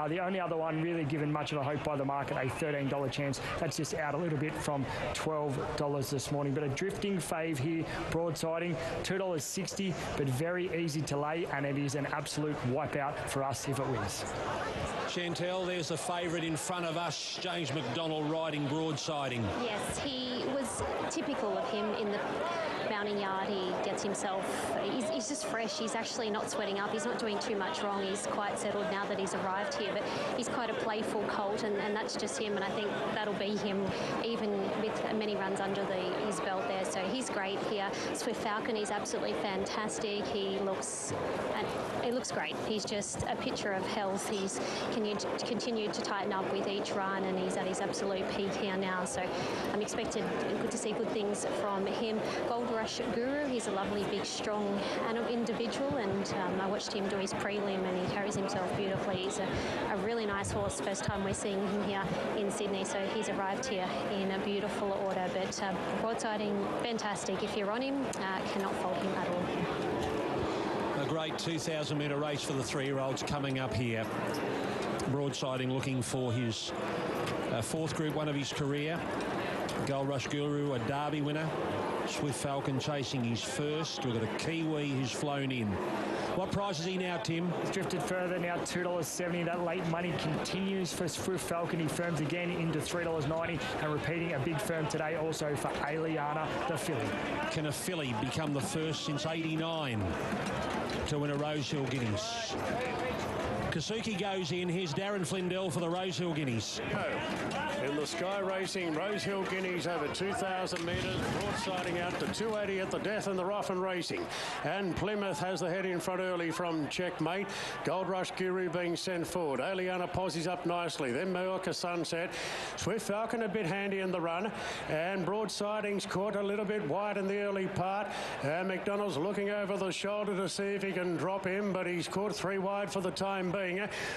The only other one really given much of a hope by the market, a $13 chance. That's just out a little bit from $12 this morning. But a drifting fave here, Broadsiding, $2.60, but very easy to lay, and it is an absolute wipeout for us if it wins. Chantel, there's the favourite in front of us, James McDonald riding Broadsiding. Yes, he was typical of him in the mounting yard. He gets himself, he's just fresh. He's actually not sweating up. He's not doing too much wrong. He's quite settled now that he's arrived here, but he's quite a playful colt, and that's just him, and I think that'll be him even with many runs under his belt there. So he's great here. Swiftfalcon is absolutely fantastic. He looks great. He's just a picture of health. He's continued to tighten up with each run, and he's at his absolute peak here now. So I'm expected to see good things from him. Gold Rush Guru, he's a lovely, big, strong individual, and I watched him do his prelim, and he carries himself beautifully. He's a really nice horse. First time we're seeing him here in Sydney, so he's arrived here in a beautiful order. But Broadsiding, fantastic. If you're on him, cannot fault him at all. A great 2,000 metre race for the 3-year-olds coming up here. Broadsiding looking for his fourth Group 1 of his career. Gold Rush Guru, a Derby winner. Swiftfalcon chasing his first. We've got a Kiwi who's flown in. What price is he now, Tim? He's drifted further now, $2.70. That late money continues for Swiftfalcon. He firms again into $3.90 and repeating a big firm today also for Aeliana, the filly. Can a filly become the first since '89 to win a Rosehill Guineas? Kasuki goes in. Here's Darren Flindell for the Rosehill Guineas. In the Sky Racing Rosehill Guineas over 2,000 metres, Broadsiding out to 280 at the death in the rough and racing. And Plymouth has the head in front early from Checkmate. Gold Rush Guru being sent forward. Aeliana posies up nicely. Then Mallorca Sunset. Swiftfalcon a bit handy in the run. And Broadsiding's caught a little bit wide in the early part. McDonald's looking over the shoulder to see if he can drop him, but he's caught 3 wide for the time being.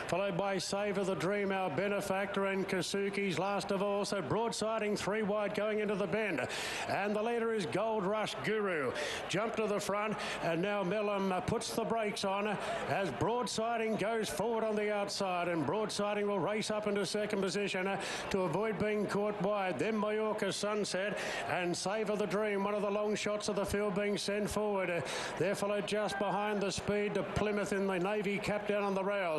Followed by Savour the Dream, our benefactor, and Kasuki's last of all. So Broadsiding 3 wide going into the bend. And the leader is Gold Rush Guru. Jump to the front, and now Mellum puts the brakes on as Broadsiding goes forward on the outside, and Broadsiding will race up into second position to avoid being caught wide. Then Mallorca Sunset and Savour the Dream, one of the long shots of the field, being sent forward. They're followed just behind the speed to Plymouth in the Navy cap down on the rails.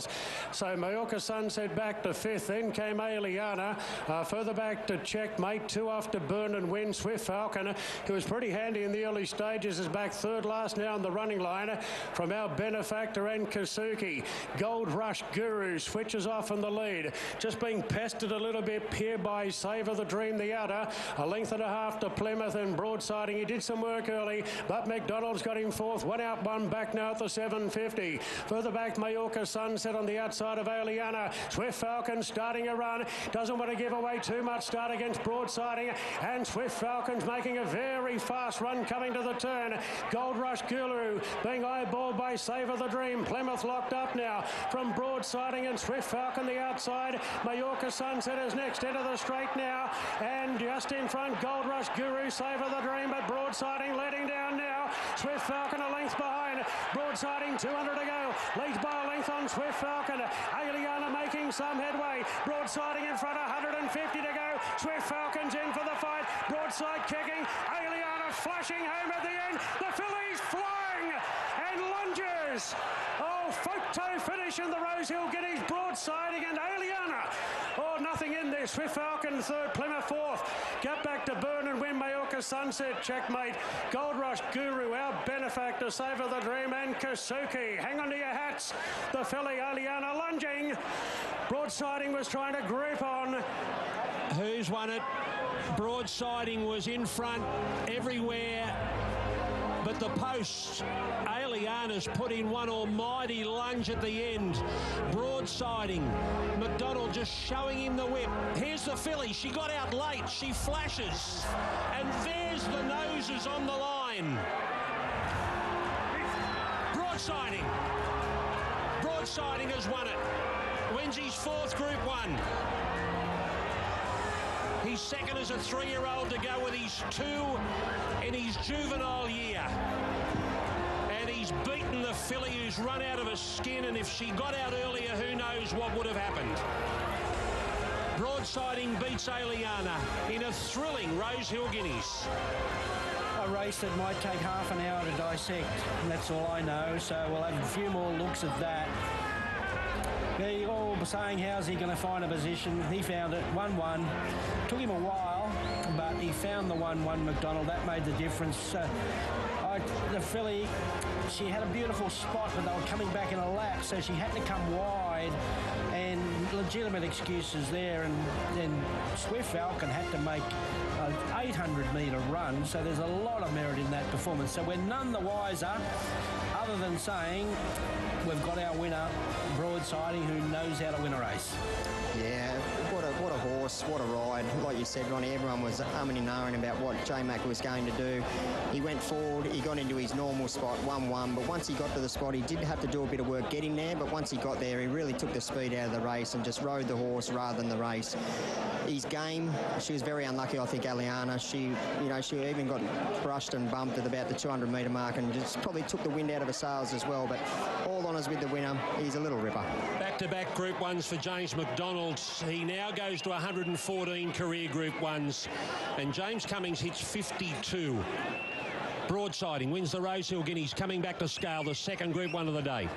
So Mallorca Sunset back to 5th. Then came Aeliana. Further back to Checkmate. 2 off to Burn and Win. Swiftfalcon, who was pretty handy in the early stages, is back 3rd last now on the running line from our benefactor and Kasuki. Gold Rush Guru switches off in the lead. Just being pestered a little bit here by Savour the Dream, the outer. A length and a half to Plymouth and Broadsiding. He did some work early, but McDonald's got him 4th. 1 out, 1 back now at the 750. Further back, Mallorca Sunset on the outside of Aeliana. Swiftfalcon starting a run. Doesn't want to give away too much start against Broadsiding. And Swiftfalcon's making a very fast run coming to the turn. Gold Rush Guru being eyeballed by Savour the Dream. Plymouth locked up now from Broadsiding and Swiftfalcon the outside. Mallorca Sunset is next into the straight now. And just in front, Gold Rush Guru, Savour the Dream, but Broadsiding letting down now. Swiftfalcon a length behind. Broadsiding 200 to go. Leads by a length on Swiftfalcon. Aeliana making some headway. Broadsiding in front, 150 to go. Swiftfalcon's in for the fight. Broadside kicking. Aeliana flashing home at the end. The filly's flying and lunges. Oh, photo finish in the Rosehill Guineas. Broadsiding and Aeliana. Oh, nothing in there. Swiftfalcon 3rd, Plymouth 4th. Get back to Burn and Win. Mallorca Sunset, Checkmate. Gold Rush Guru, our benefactor, Savour the Dream, and Kasuki. Hang on to your hats. The filly, Aeliana, lunging. Broadsiding was trying to group on. Who's won it? Broadsiding was in front everywhere but the posts. Aeliana's put in one almighty lunge at the end. Broadsiding. McDonald just showing him the whip. Here's the filly. She got out late. She flashes. And there's the noses on the line. Broadsiding. Broadsiding has won it. Wins his 4th Group 1. He's second as a 3-year-old to go with his 2 in his juvenile year. And he's She's beaten the filly who's run out of her skin, and if she got out earlier, who knows what would have happened. Broadsiding beats Aeliana in a thrilling Rosehill Guineas. A race that might take half an hour to dissect, and that's all I know, so we'll have a few more looks at that. They're all saying, how's he going to find a position? He found it, 1-1. Took him a while, but he found the 1-1 McDonald. That made the difference. The filly, she had a beautiful spot, but they were coming back in a lap, so she had to come wide, and legitimate excuses there. And then Swiftfalcon had to make an 800-metre run, so there's a lot of merit in that performance. So we're none the wiser, other than saying we've got our winner, Broadsiding, who knows how to win a race. Yeah, what a horse, what a ride. Like you said, Ronnie, everyone was umming and ahhing about what J-Mac was going to do. He went forward, he got into his normal spot, 1-1, but once he got to the spot, he did have to do a bit of work getting there, but once he got there, he really took the speed out of the race and just rode the horse rather than the race. His game, she was very unlucky, I think, Aeliana. She even got brushed and bumped at about the 200-metre mark and just probably took the wind out of her sails as well, but all honours with the winner. He's a little ripper. Back-to-back Group 1s for James McDonald. He now goes to 114 career Group 1s, and James Cummings hits 52. Broadsiding wins the Rosehill Guineas, coming back to scale, the second Group 1 of the day.